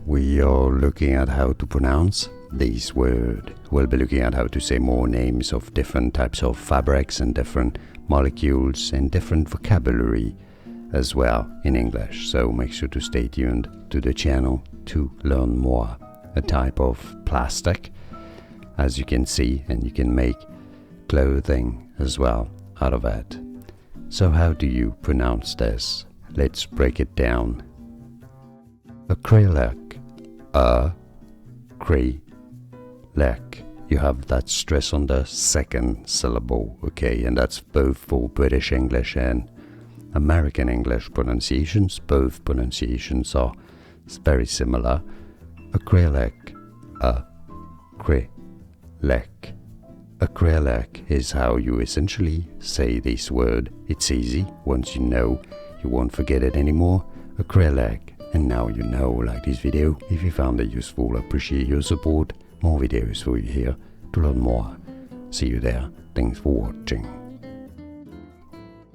we are looking at how to pronounce this word. We'll be looking at how to say more names of different types of fabrics and different molecules and different vocabulary as well in English. So make sure to stay tuned to the channel to learn more. A type of plastic, as you can see, and you can make clothing as well out of it. So how do you pronounce this? Let's break it down. Acrylic. Acrylic. You have that stress on the second syllable, okay? And that's both for British English and American English pronunciations. Both pronunciations are very similar. Acrylic. Acrylic. Acrylic is how you essentially say this word. It's easy. Once you know, you won't forget it anymore. Acrylic. And now you know. Like this video if you found it useful. I appreciate your support. More videos for you here to learn more. See you there. Thanks for watching.